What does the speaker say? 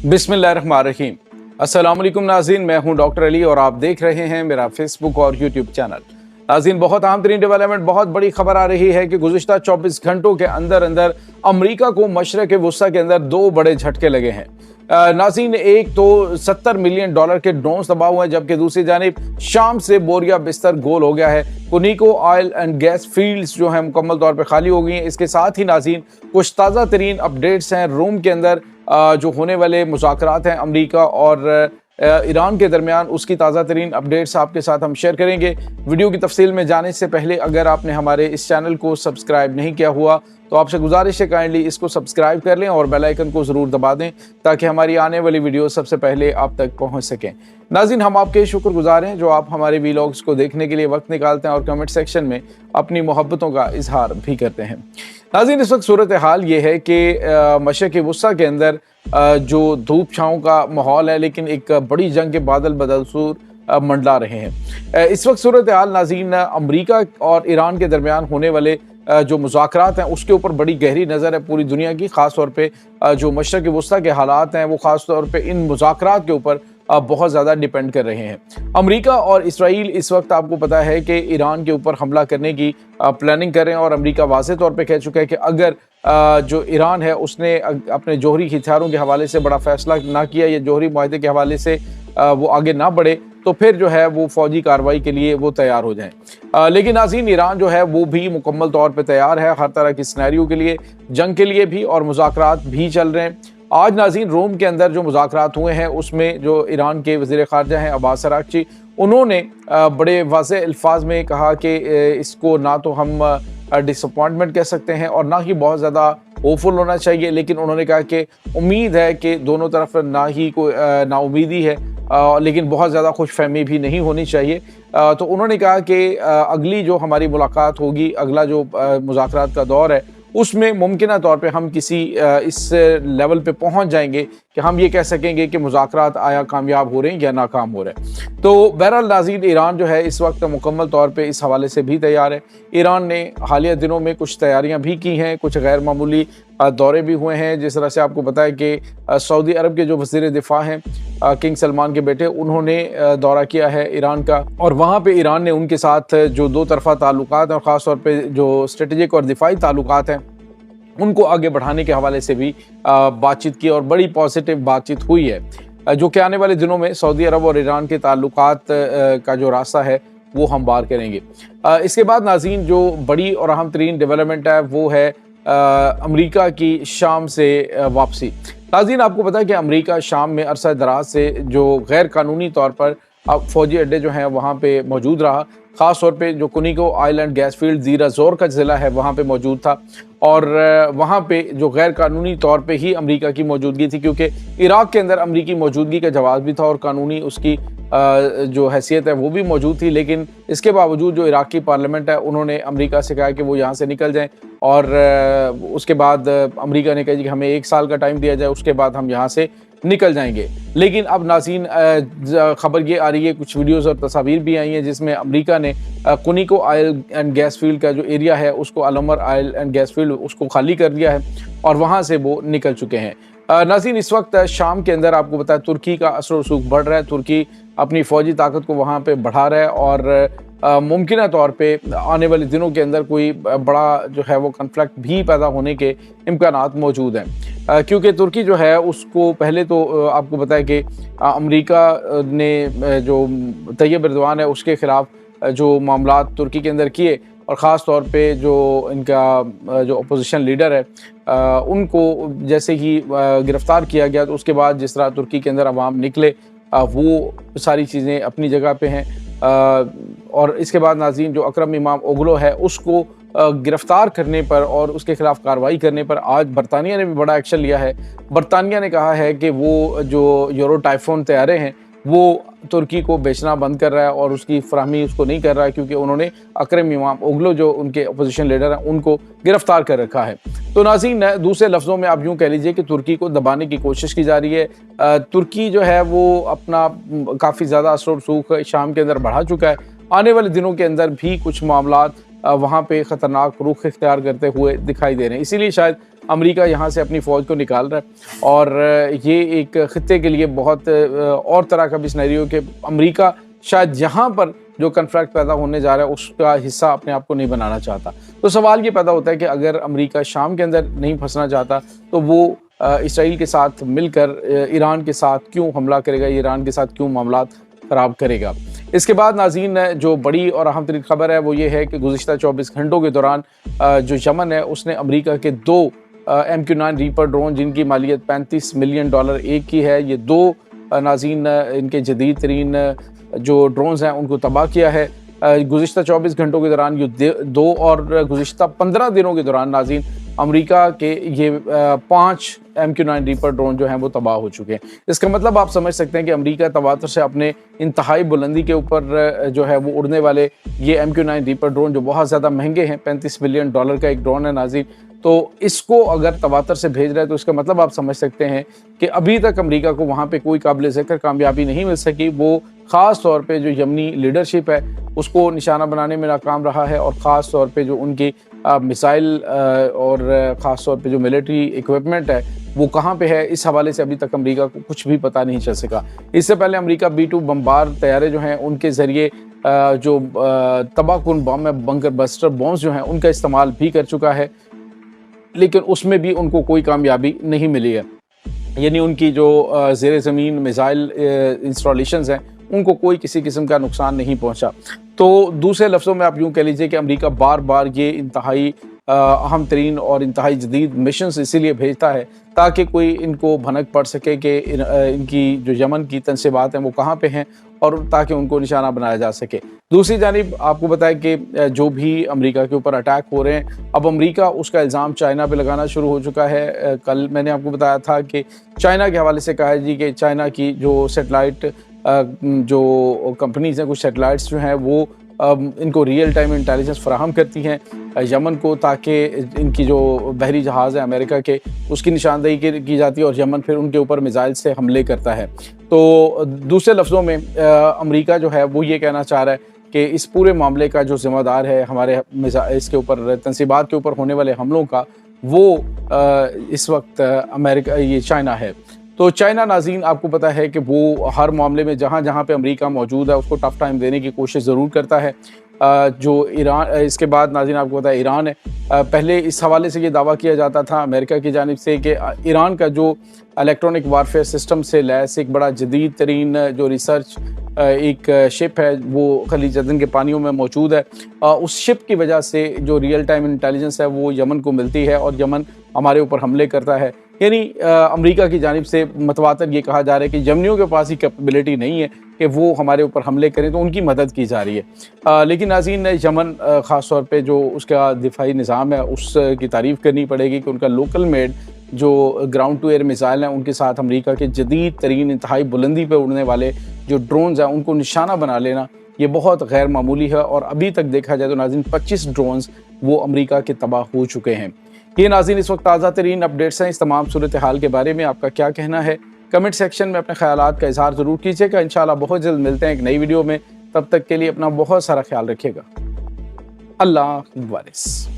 बिस्मिल्लाहिर्रहमानिर्रहीम। अस्सलाम वालेकुम नाज़रीन, मैं हूं डॉक्टर अली और आप देख रहे हैं मेरा फेसबुक और यूट्यूब चैनल। नाज़रीन, बहुत अहम तरीन डेवलपमेंट, बहुत बड़ी खबर आ रही है कि गुज़िश्ता 24 घंटों के अंदर अंदर अमरीका को मशरक़ वुस्ता के अंदर दो बड़े झटके लगे हैं। नाज़रीन, एक तो $70 मिलियन के ड्रोन तबाह हुए हैं, जबकि दूसरी जानिब शाम से बोरिया बिस्तर गोल हो गया है। कुनिको ऑयल एंड गैस फील्ड्स जो हैं मुकम्मल तौर पर खाली हो गई हैं। इसके साथ ही नाज़रीन कुछ ताज़ा तरीन अपडेट्स हैं रोम के अंदर जो होने वाले मुज़ाकरात हैं अमरीका और ईरान के दरमियान, उसकी ताज़ा तरीन अपडेट्स आपके साथ हम शेयर करेंगे। वीडियो की तफसील में जाने से पहले अगर आपने हमारे इस चैनल को सब्सक्राइब नहीं किया हुआ तो आपसे गुजारिश है काइंडली इसको सब्सक्राइब कर लें और बेल आइकन को ज़रूर दबा दें ताकि हमारी आने वाली वीडियो सबसे पहले आप तक पहुंच सकें। नाज़रीन, हम आपके शुक्रगुजार हैं जो आप हमारे वीलॉग्स को देखने के लिए वक्त निकालते हैं और कमेंट सेक्शन में अपनी मोहब्बतों का इजहार भी करते हैं। नाज़रीन, इस वक्त सूरत हाल ये है कि मशरक़ वुस्ता के अंदर जो धूप छाँव का माहौल है, लेकिन एक बड़ी जंग के बादल बदलसूर मंडला रहे हैं। इस वक्त सूरत हाल नाज़रीन अमरीका और ईरान के दरमियान होने वाले जो मुज़ाकरात हैं उसके ऊपर बड़ी गहरी नज़र है पूरी दुनिया की। ख़ास तौर पे जो मशरक़ वुस्ता के हालात हैं वो ख़ास तौर पे इन मुज़ाकरात के ऊपर बहुत ज़्यादा डिपेंड कर रहे हैं। अमरीका और इसराइल इस वक्त आपको पता है कि ईरान के ऊपर हमला करने की प्लानिंग कर रहे हैं और अमरीका वाज़ेह तौर पे कह चुका है कि अगर जो ईरान है उसने अपने जौहरी हथियारों के हवाले से बड़ा फैसला ना किया या जौहरी मुआहदे के हवाले से वो आगे ना बढ़े तो फिर जो है वो फौजी कार्रवाई के लिए वो तैयार हो जाएं। लेकिन नाज़रीन, ईरान जो है वो भी मुकम्मल तौर पे तैयार है हर तरह की सिनेरियो के लिए, जंग के लिए भी, और मुज़ाकरात भी चल रहे हैं। आज नाज़रीन रोम के अंदर जो मुज़ाकरात हुए हैं उसमें जो ईरान के वज़ीर ख़ारजा हैं अब्बास अराग़ची, उन्होंने बड़े वाज़ेह अल्फाज में कहा कि इसको ना तो हम डिसअपॉइंटमेंट कह सकते हैं और ना ही बहुत ज़्यादा होपफुल होना चाहिए, लेकिन उन्होंने कहा कि उम्मीद है कि दोनों तरफ ना ही कोई नाउमीदी है लेकिन बहुत ज़्यादा खुशफहमी भी नहीं होनी चाहिए। तो उन्होंने कहा कि अगली जो हमारी मुलाकात होगी, अगला जो मुज़ाकरात का दौर है उसमें मुमकिन तौर पे हम किसी इस लेवल पे पहुंच जाएंगे कि हम ये कह सकेंगे कि मुज़ाकरात आया कामयाब हो रहे हैं या नाकाम हो रहे हैं। तो बहरहाल नाज़रीन, ईरान जो है इस वक्त मुकम्मल तौर पे इस हवाले से भी तैयार है। ईरान ने हालिया दिनों में कुछ तैयारियां भी की हैं, कुछ गैर मामूली दौरे भी हुए हैं। जिस तरह से आपको पता है कि सऊदी अरब के जो वज़ीर दिफा हैं किंग सलमान के बेटे, उन्होंने दौरा किया है ईरान का और वहाँ पे ईरान ने उनके साथ जो दो तरफ़ा ताल्लुकात हैं और ख़ास तौर पे जो स्ट्रेटेजिक और दिफाई ताल्लुकात हैं उनको आगे बढ़ाने के हवाले से भी बातचीत की और बड़ी पॉजिटिव बातचीत हुई है जो कि आने वाले दिनों में सऊदी अरब और ईरान के ताल्लुकात का जो रास्ता है वो हम बार करेंगे। इसके बाद नाज़रीन जो बड़ी और अहम तरीन डेवलपमेंट है वो है अमरीका की शाम से वापसी। नाज़रीन, आपको पता है कि अमरीका शाम में अरसा दराज से जो गैर कानूनी तौर पर अब फौजी अड्डे जो हैं वहाँ पे मौजूद रहा। ख़ास तौर पे जो कुनिको ऑयल एंड गैस फील्ड ज़ीरा ज़ोर का ज़िला है वहाँ पे मौजूद था और वहाँ पे जो गैर कानूनी तौर पे ही अमरीका की मौजूदगी थी, क्योंकि इराक़ के अंदर अमरीकी मौजूदगी का जवाब भी था और कानूनी उसकी जो हैसियत है वो भी मौजूद थी। लेकिन इसके बावजूद जो इराक़ी पार्लियामेंट है उन्होंने अमरीका से कहा कि वो यहाँ से निकल जाएँ और उसके बाद अमरीका ने कहा कि हमें 1 साल का टाइम दिया जाए, उसके बाद हम यहाँ से निकल जाएंगे। लेकिन अब नाज़रीन खबर ये आ रही है, कुछ वीडियोस और तस्वीर भी आई हैं जिसमें अमरीका ने कुनिको ऑयल एंड गैस फील्ड का जो एरिया है उसको अलमर ऑयल एंड गैस फील्ड उसको खाली कर दिया है और वहाँ से वो निकल चुके हैं। नाज़रीन, इस वक्त शाम के अंदर आपको पता है तुर्की का असर रसूख बढ़ रहा है। तुर्की अपनी फ़ौजी ताकत को वहाँ पे बढ़ा रहा है और मुमकिन तौर पे आने वाले दिनों के अंदर कोई बड़ा जो है वो कन्फ्लिक्ट भी पैदा होने के इम्कानात मौजूद हैं, क्योंकि तुर्की जो है उसको पहले तो आपको पता है कि अमरीका ने जो तैयब एर्दोआन है उसके ख़िलाफ़ जो मामलात तुर्की के अंदर किए और ख़ास तौर पे जो इनका जो अपोजिशन लीडर है उनको जैसे ही गिरफ़्तार किया गया तो उसके बाद जिस तरह तुर्की के अंदर अवाम निकले वो सारी चीज़ें अपनी जगह पे हैं। और इसके बाद नाज़रीन जो अकरम इमाम ओगलो है उसको गिरफ़्तार करने पर और उसके ख़िलाफ़ कार्रवाई करने पर आज बरतानिया ने भी बड़ा एक्शन लिया है। बरतानिया ने कहा है कि वो जो यूरो टाइफून तैयारे हैं वो तुर्की को बेचना बंद कर रहा है और उसकी फराहमी उसको नहीं कर रहा है, क्योंकि उन्होंने अकरम इमाम ओगलो जो उनके अपोजिशन लीडर हैं उनको गिरफ़्तार कर रखा है। तो नाज़रीन दूसरे लफ्ज़ों में आप यूँ कह लीजिए कि तुर्की को दबाने की कोशिश की जा रही है। तुर्की जो है वो अपना काफ़ी ज़्यादा असर रसूख शाम के अंदर बढ़ा चुका है। आने वाले दिनों के अंदर भी कुछ मामलात वहाँ पे ख़तरनाक रुख इख्तियार करते हुए दिखाई दे रहे हैं। इसीलिए शायद अमेरिका यहाँ से अपनी फ़ौज को निकाल रहा है और ये एक ख़ित्ते के लिए बहुत और तरह का भी सिनेरियो कि अमेरिका शायद यहाँ पर जो कन्फ्लिक्ट पैदा होने जा रहा है उसका हिस्सा अपने आप को नहीं बनाना चाहता। तो सवाल ये पैदा होता है कि अगर अमेरिका शाम के अंदर नहीं फंसना चाहता तो वो इसराइल के साथ मिलकर ईरान के साथ क्यों हमला करेगा, ईरान के साथ क्यों मामलात ख़राब करेगा। इसके बाद नाज़रीन जो बड़ी और अहम तरीन खबर है वो ये है कि गुज़िश्ता 24 घंटों के दौरान जो यमन है उसने अमेरिका के 2 MQ-9 रीपर ड्रोन जिनकी मालियत $35 मिलियन एक की है, ये 2 नाज़रीन इनके जदीद तरीन जो ड्रोन्स हैं उनको तबाह किया है गुज़िश्ता 24 घंटों के दौरान। ये 2 और गुज़िश्ता 15 दिनों के दौरान नाज़रीन अमेरिका के ये 5 MQ-9 रीपर ड्रोन जो हैं वो तबाह हो चुके हैं। इसका मतलब आप समझ सकते हैं कि अमेरिका तवातर से अपने इंतहाई बुलंदी के ऊपर जो है वो उड़ने वाले ये MQ-9 रीपर ड्रोन जो बहुत ज़्यादा महंगे हैं, $35 मिलियन का एक ड्रोन है नाज़रीन, तो इसको अगर तवातर से भेज रहा है तो इसका मतलब आप समझ सकते हैं कि अभी तक अमेरिका को वहाँ पे कोई काबिल ज़िक्र कामयाबी नहीं मिल सकी। वो ख़ास तौर पे जो यमनी लीडरशिप है उसको निशाना बनाने में नाकाम रहा है और ख़ास तौर पे जो उनकी मिसाइल और ख़ास तौर पे जो मिलिट्री इक्विपमेंट है वो कहाँ पे है, इस हवाले से अभी तक अमेरिका को कुछ भी पता नहीं चल सका। इससे पहले अमेरिका B-2 बम्बार तैयारे जो हैं उनके ज़रिए जो तबाहकुन बम है, बंकर बस्टर बॉम्ब्स जो हैं उनका इस्तेमाल भी कर चुका है, लेकिन उसमें भी उनको कोई कामयाबी नहीं मिली है। यानी उनकी जो ज़ेर ज़मीन मिसाइल इंस्टॉलेशंस हैं उनको कोई किसी किस्म का नुकसान नहीं पहुंचा। तो दूसरे लफ्ज़ों में आप यूँ कह लीजिए कि अमेरिका बार बार ये इंतहाई अहम तरीन और इंतहाई जदीद मिशंस इसीलिए भेजता है ताकि कोई इनको भनक पड़ सके कि इनकी जो यमन की तनसीबात हैं वो कहाँ पे हैं और ताकि उनको निशाना बनाया जा सके। दूसरी जानिब आपको बताया कि जो भी अमेरिका के ऊपर अटैक हो रहे हैं अब अमेरिका उसका इल्ज़ाम चाइना पे लगाना शुरू हो चुका है। कल मैंने आपको बताया था कि चाइना के हवाले से कहा है जी कि चाइना की जो सेटेलाइट जो कंपनीज हैं, कुछ सेटेलाइट्स जो हैं वो इनको रियल टाइम इंटेलिजेंस फराहम करती हैं यमन को ताकि इनकी जो बहरी जहाज़ है अमेरिका के उसकी निशानदेही की जाती है और यमन फिर उनके ऊपर मिसाइल से हमले करता है। तो दूसरे लफ्ज़ों में अमेरिका जो है वो ये कहना चाह रहा है कि इस पूरे मामले का जो ज़िम्मेदार है हमारे इसके ऊपर तनसीबात के ऊपर होने वाले हमलों का वो इस वक्त अमेरिका ये चाइना है। तो चाइना नाज़रीन आपको पता है कि वो हर मामले में जहाँ जहाँ पे अमेरिका मौजूद है उसको टफ़ टाइम देने की कोशिश ज़रूर करता है। जो ईरान, इसके बाद नाज़रीन आपको पता है ईरान है। पहले इस हवाले से ये दावा किया जाता था अमेरिका की जानिब से कि ईरान का जो इलेक्ट्रॉनिक वारफेयर सिस्टम से लैस एक बड़ा जदीद तरीन जो रिसर्च एक शिप है वो खलीज अदन के पानियों में मौजूद है। उस शिप की वजह से जो रियल टाइम इंटेलिजेंस है वो यमन को मिलती है और यमन हमारे ऊपर हमले करता है। यानी अमेरिका की जानिब से मतवातर ये कहा जा रहा है कि यमनियों के पास ही कैपेबिलिटी नहीं है कि वो हमारे ऊपर हमले करें, तो उनकी मदद की जा रही है। लेकिन नाज़रीन यमन ख़ास तौर पे जो उसका दिफाई निज़ाम है उसकी तारीफ़ करनी पड़ेगी कि उनका लोकल मेड जो ग्राउंड टू एयर मिसाइल हैं उनके साथ अमेरिका के जदीद तरीन इंतहाई बुलंदी पर उड़ने वाले जो ड्रोन्स हैं उनको निशाना बना लेना ये बहुत गैर मामूली है। और अभी तक देखा जाए तो नाज़रीन 25 ड्रोन्स वो अमेरिका के तबाह हो चुके हैं। ये नाज़रीन इस वक्त ताज़ा तरीन अपडेट्स हैं। इस तमाम सूरत हाल के बारे में आपका क्या कहना है, कमेंट सेक्शन में अपने ख्यालात का इजहार ज़रूर कीजिएगा। इंशाल्लाह बहुत जल्द मिलते हैं एक नई वीडियो में। तब तक के लिए अपना बहुत सारा ख्याल रखिएगा। अल्लाह वारिस।